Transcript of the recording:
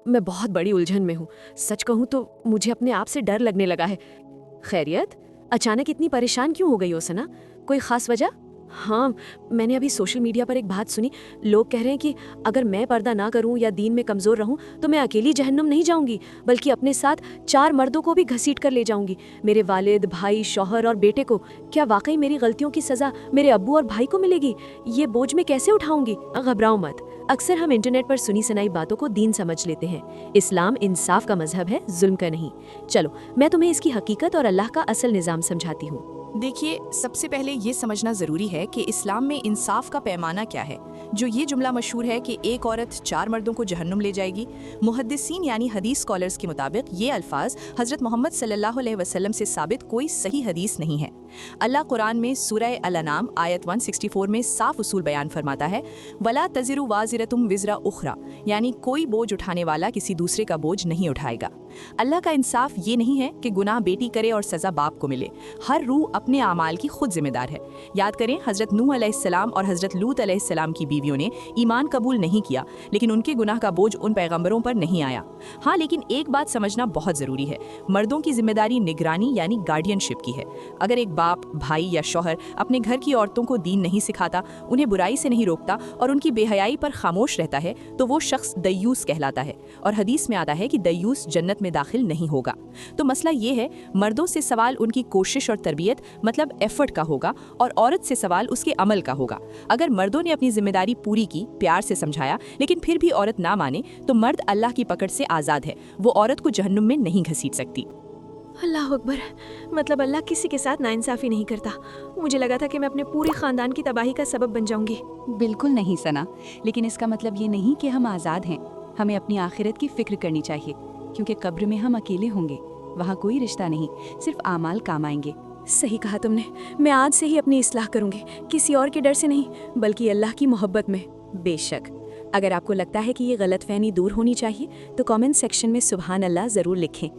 मैं बहुत बड़ी उलझन में हूँ। सच कहूँ तो मुझे अपने आप से डर लगने लगा है। खैरियत, अचानक इतनी परेशान क्यों हो गई हो सना? कोई खास वजह? हाँ, मैंने अभी सोशल मीडिया पर एक बात सुनी। लोग कह रहे हैं कि अगर मैं पर्दा ना करूं या दीन में कमज़ोर रहूं तो मैं अकेली जहन्नुम नहीं जाऊंगी, बल्कि अपने साथ 4 मर्दों को भी घसीट कर ले जाऊंगी। मेरे वालिद, भाई, शौहर और बेटे को। क्या वाकई मेरी गलतियों की सज़ा मेरे अब्बू और भाई को मिलेगी? ये बोझ मैं कैसे उठाऊंगी? घबराओ मत। अक्सर हम इंटरनेट पर सुनी सुनाई बातों को दीन समझ लेते हैं। इस्लाम इंसाफ का मजहब है, जुल्म का नहीं। चलो, मैं तुम्हें इसकी हकीकत और अल्लाह का असल निज़ाम समझाती हूँ। देखिए, सबसे पहले ये समझना ज़रूरी है कि इस्लाम में इंसाफ का पैमाना क्या है। जो ये जुमला मशहूर है कि एक औरत 4 मर्दों को जहन्नुम ले जाएगी, मुहद्दिसीन यानी हदीस स्कॉलर्स के मुताबिक ये अल्फाज हज़रत मोहम्मद सल्लल्लाहु अलैहि वसल्लम से साबित कोई सही हदीस नहीं है। अल्लाह कुरान में सूरह अल-अनाम आयत 164 में साफ उसूल बयान फरमाता है, वला तज़िरु वाज़िरतुम विज़रा उख़रा, यानी कोई बोझ उठाने वाला किसी दूसरे का बोझ नहीं उठाएगा। अल्लाह का इंसाफ ये नहीं है कि गुनाह बेटी करे और सज़ा बाप को मिले। हर रूह अपने आमाल की खुद जिम्मेदार है। याद करें, हज़रत नूह अलैहिस्सलाम और हज़रत लूत अलैहिस्सलाम की बीवियों ने ईमान कबूल नहीं किया, लेकिन उनके गुनाह का बोझ उन पैगंबरों पर नहीं आया। हाँ, लेकिन एक बात समझना बहुत ज़रूरी है, मर्दों की जिम्मेदारी निगरानी यानी गार्डियनशिप की है। अगर एक बाप, भाई या शौहर अपने घर की औरतों को दीन नहीं सिखाता, उन्हें बुराई से नहीं रोकता और उनकी बेहयाई पर खामोश रहता है, तो वो शख्स दय्यूस कहलाता है। और हदीस में आता है कि दय्यूस जन्नत में दाखिल नहीं होगा। तो मसला ये है, मर्दों से सवाल उनकी कोशिश और तरबियत मतलब एफर्ट का होगा, और औरत से सवाल उसके अमल का होगा। अगर मर्दों ने अपनी जिम्मेदारी पूरी की, प्यार से समझाया, लेकिन फिर भी औरत ना माने, तो मर्द अल्लाह की पकड़ से आज़ाद है। वो औरत को जहन्नुम में नहीं घसीट सकती। अल्लाह अकबर, मतलब अल्लाह किसी के साथ नाइंसाफ़ी नहीं करता। मुझे लगा था कि मैं अपने पूरे ख़ानदान की तबाही का सबब बन जाऊंगी। बिल्कुल नहीं सना, लेकिन इसका मतलब ये नहीं कि हम आज़ाद हैं। हमें अपनी आखिरत की फ़िक्र करनी चाहिए, क्योंकि कब्र में हम अकेले होंगे। वहाँ कोई रिश्ता नहीं, सिर्फ आमाल काम आएंगे। सही कहा तुमने। मैं आज से ही अपनी इस्लाह करूंगी, किसी और के डर से नहीं, बल्कि अल्लाह की मोहब्बत में। बेशक, अगर आपको लगता है कि ये गलतफहमी दूर होनी चाहिए तो कमेंट सेक्शन में सुभान अल्लाह ज़रूर लिखें।